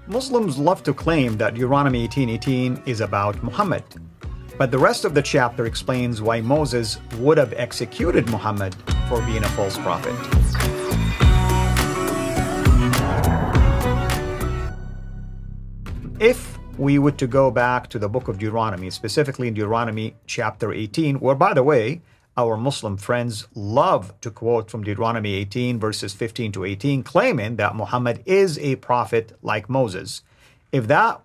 Muslims love to claim that Deuteronomy 18:18 is about Muhammad, but the rest of the chapter explains why Moses would have executed Muhammad for being a false prophet. If we were to go back to the book of Deuteronomy, specifically in Deuteronomy chapter 18, where, by the way, our Muslim friends love to quote from Deuteronomy 18, verses 15 to 18, claiming that Muhammad is a prophet like Moses. If that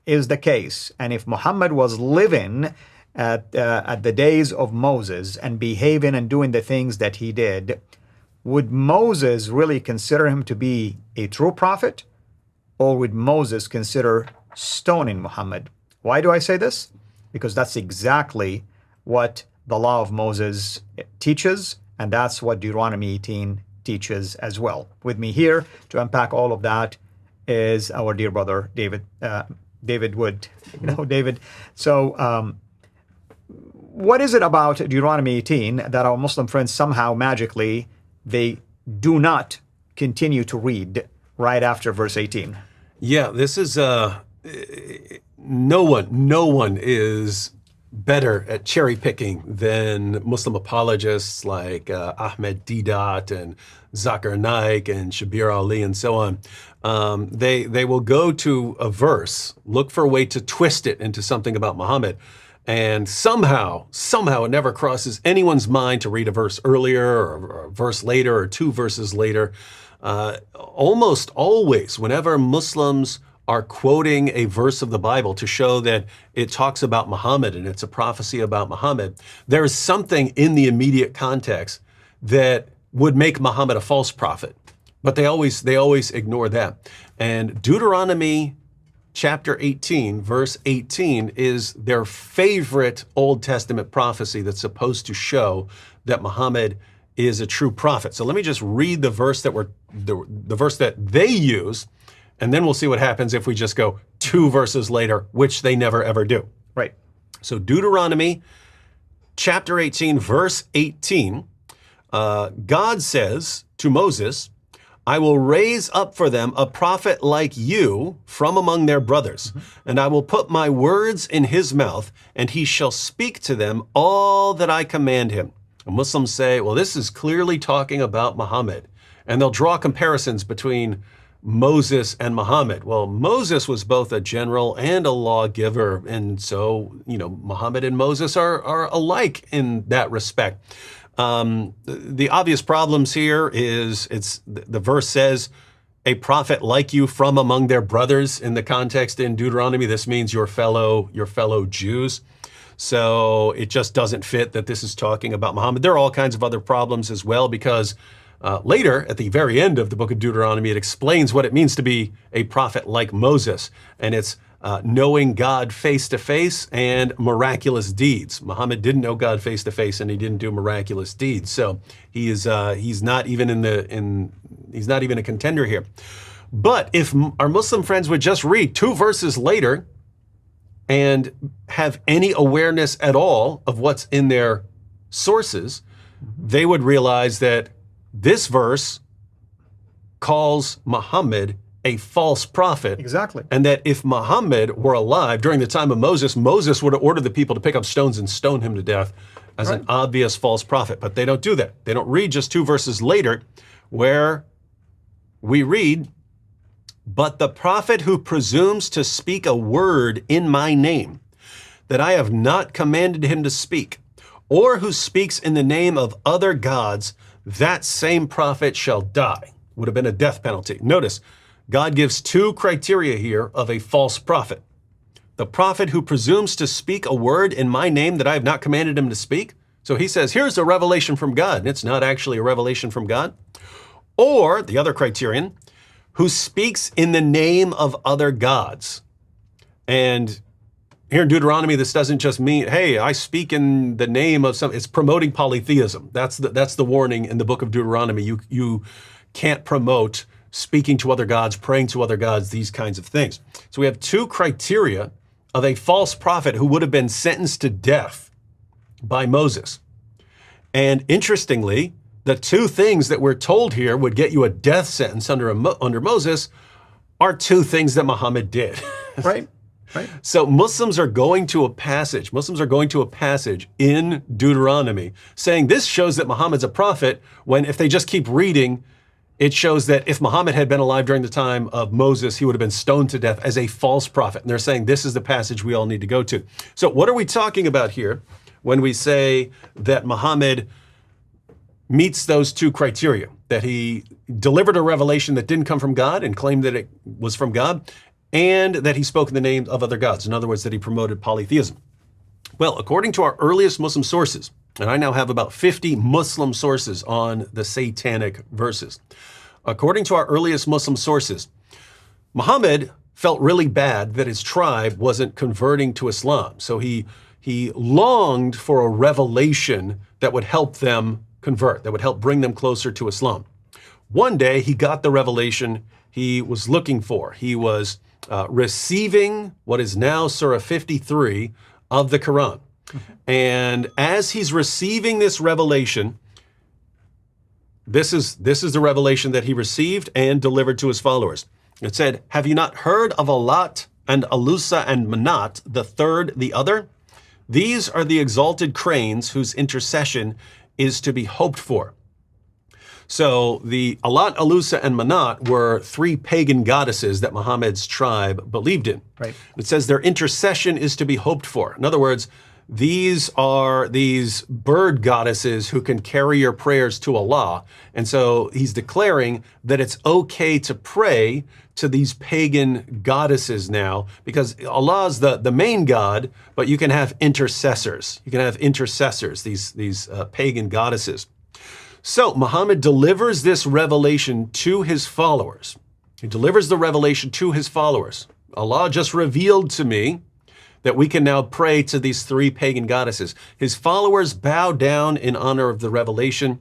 is the case, and if Muhammad was living at the days of Moses and behaving and doing the things that he did, would Moses really consider him to be a true prophet? Or would Moses consider stoning Muhammad? Why do I say this? Because that's exactly what the law of Moses teaches, and that's what Deuteronomy 18 teaches as well. With me here to unpack all of that is our dear brother David Wood. David. So, what is it about Deuteronomy 18 that our Muslim friends somehow magically they do not continue to read right after verse 18? Yeah, this is no one is better at cherry picking than Muslim apologists like Ahmed Deedat and Zakir Naik and Shabir Ali and so on. They will go to a verse, look for a way to twist it into something about Muhammad, and somehow it never crosses anyone's mind to read a verse earlier or a verse later or two verses later. Almost always, whenever Muslims are quoting a verse of the Bible to show that it talks about Muhammad and it's a prophecy about Muhammad, there is something in the immediate context that would make Muhammad a false prophet. But they always ignore that. And Deuteronomy chapter 18, verse 18 is their favorite Old Testament prophecy that's supposed to show that Muhammad is a true prophet. So let me just read the verse that the verse that they use, and then we'll see what happens if we just go two verses later, which they never ever do. Right. So Deuteronomy chapter 18, verse 18, God says to Moses, I will raise up for them a prophet like you from among their brothers, and I will put my words in his mouth, and he shall speak to them all that I command him. And Muslims say, well, this is clearly talking about Muhammad. And they'll draw comparisons between Moses and Muhammad. Well, Moses was both a general and a lawgiver. And so, Muhammad and Moses are alike in that respect. The obvious problems here is the verse says, a prophet like you from among their brothers in the context in Deuteronomy. This means your fellow Jews. So it just doesn't fit that this is talking about Muhammad. There are all kinds of other problems as well, because later, at the very end of the book of Deuteronomy, it explains what it means to be a prophet like Moses. And it's knowing God face to face and miraculous deeds. Muhammad didn't know God face to face, and he didn't do miraculous deeds. So he's not even a contender here. But if our Muslim friends would just read two verses later and have any awareness at all of what's in their sources, they would realize that this verse calls Muhammad a false prophet. Exactly. And that if Muhammad were alive during the time of Moses, Moses would have ordered the people to pick up stones and stone him to death as an obvious false prophet. But they don't do that. They don't read just two verses later where we read, but the prophet who presumes to speak a word in my name that I have not commanded him to speak, or who speaks in the name of other gods, that same prophet shall die. Would have been a death penalty. Notice, God gives two criteria here of a false prophet. The prophet who presumes to speak a word in my name that I have not commanded him to speak. So he says, here's a revelation from God, and it's not actually a revelation from God. Or, the other criterion, who speaks in the name of other gods. And here in Deuteronomy, this doesn't just mean, hey, I speak in the name of some, it's promoting polytheism. That's the warning in the book of Deuteronomy. You can't promote speaking to other gods, praying to other gods, these kinds of things. So we have two criteria of a false prophet who would have been sentenced to death by Moses. And interestingly, the two things that we're told here would get you a death sentence under Moses are two things that Muhammad did. Right. Right. So Muslims are going to a passage in Deuteronomy saying this shows that Muhammad's a prophet, when if they just keep reading, it shows that if Muhammad had been alive during the time of Moses, he would have been stoned to death as a false prophet. And they're saying this is the passage we all need to go to. So what are we talking about here when we say that Muhammad meets those two criteria, that he delivered a revelation that didn't come from God and claimed that it was from God, and that he spoke in the name of other gods? In other words, that he promoted polytheism. Well, according to our earliest Muslim sources, and I now have about 50 Muslim sources on the satanic verses. According to our earliest Muslim sources, Muhammad felt really bad that his tribe wasn't converting to Islam. So he longed for a revelation that would help them convert, that would help bring them closer to Islam. One day he got the revelation he was looking for. He was receiving what is now Surah 53 of the Quran. And as he's receiving this revelation, this is the revelation that he received and delivered to his followers. It said, "Have you not heard of Alat and Alusa and Manat, the third, the other? These are the exalted cranes whose intercession is to be hoped for." So the Alat, Alusa, and Manat were three pagan goddesses that Muhammad's tribe believed in. Right. It says their intercession is to be hoped for. In other words, these are these bird goddesses who can carry your prayers to Allah. And so he's declaring that it's okay to pray to these pagan goddesses now, because Allah's the main God, but you can have intercessors. You can have intercessors, these pagan goddesses. So Muhammad delivers this revelation to his followers. He delivers the revelation to his followers. Allah just revealed to me that we can now pray to these three pagan goddesses. His followers bow down in honor of the revelation,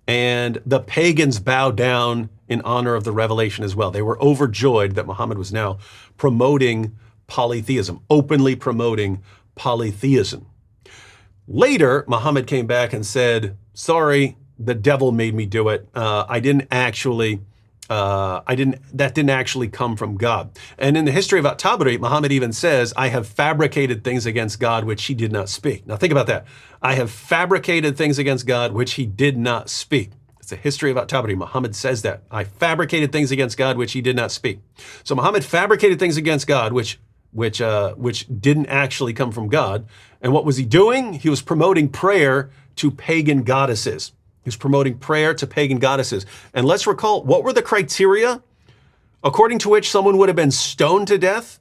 and the pagans bow down in honor of the revelation as well. They were overjoyed that Muhammad was now promoting polytheism, openly promoting polytheism. Later, Muhammad came back and said, "Sorry, the devil made me do it. That didn't actually come from God." And in the history of At-Tabari, Muhammad even says, "I have fabricated things against God which he did not speak." Now think about that. I have fabricated things against God which he did not speak. It's the history of At-Tabari. Muhammad says that. I fabricated things against God which he did not speak. So Muhammad fabricated things against God which didn't actually come from God. And what was he doing? He was promoting prayer to pagan goddesses. He's promoting prayer to pagan goddesses. And let's recall, what were the criteria according to which someone would have been stoned to death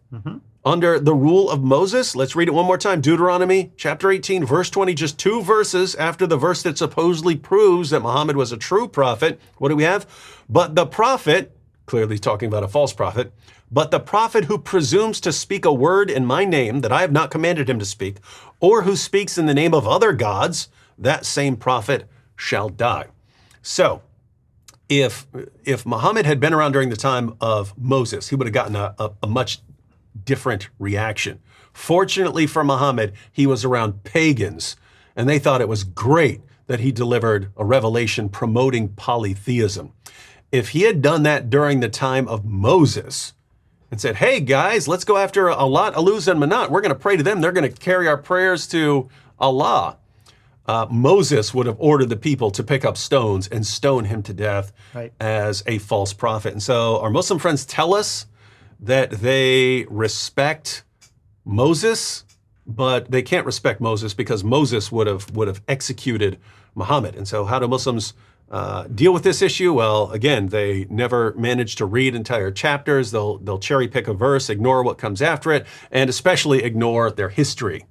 under the rule of Moses? Let's read it one more time. Deuteronomy chapter 18, verse 20, just two verses after the verse that supposedly proves that Muhammad was a true prophet. What do we have? "But the prophet," clearly talking about a false prophet, "but the prophet who presumes to speak a word in my name that I have not commanded him to speak, or who speaks in the name of other gods, that same prophet shall die." So if Muhammad had been around during the time of Moses, he would have gotten a much different reaction. Fortunately for Muhammad, he was around pagans, and they thought it was great that he delivered a revelation promoting polytheism. If he had done that during the time of Moses and said, "Hey guys, let's go after Alat, Aluz, and Manat. We're going to pray to them. They're going to carry our prayers to Allah," Moses would have ordered the people to pick up stones and stone him to death as a false prophet. And so our Muslim friends tell us that they respect Moses, but they can't respect Moses because Moses would have executed Muhammad. And so how do Muslims deal with this issue? Well, again, they never manage to read entire chapters. They'll cherry pick a verse, ignore what comes after it, and especially ignore their history.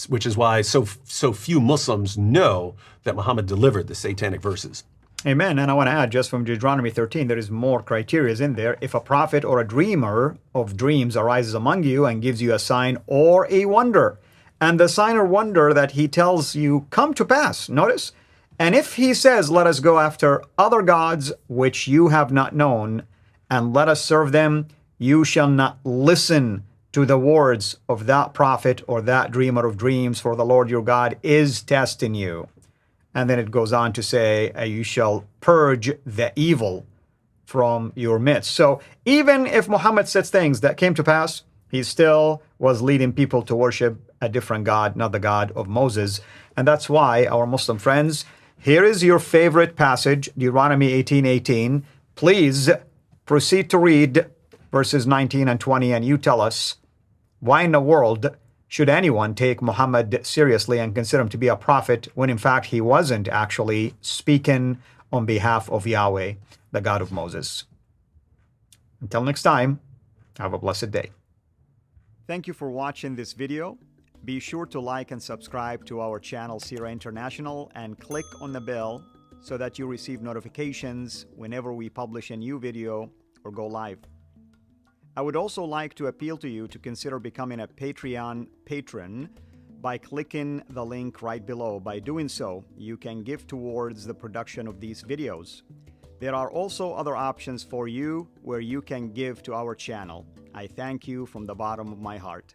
Which is why so few Muslims know that Muhammad delivered the satanic verses. Amen. And I want to add, just from Deuteronomy 13, there is more criteria in there. "If a prophet or a dreamer of dreams arises among you and gives you a sign or a wonder, and the sign or wonder that he tells you come to pass," notice, "and if he says, 'Let us go after other gods which you have not known, and let us serve them,' you shall not listen to the words of that prophet or that dreamer of dreams, for the Lord your God is testing you." And then it goes on to say, "You shall purge the evil from your midst. So even if Muhammad says things that came to pass, he still was leading people to worship a different God, not the God of Moses. And that's why, our Muslim friends, here is your favorite passage, Deuteronomy 18:18. Please proceed to read verses 19 and 20, and you tell us, why in the world should anyone take Muhammad seriously and consider him to be a prophet when in fact he wasn't actually speaking on behalf of Yahweh, the God of Moses? Until next time, have a blessed day. Thank you for watching this video. Be sure to like and subscribe to our channel, Sira International, and click on the bell so that you receive notifications whenever we publish a new video or go live. I would also like to appeal to you to consider becoming a Patreon patron by clicking the link right below. By doing so, you can give towards the production of these videos. There are also other options for you where you can give to our channel. I thank you from the bottom of my heart.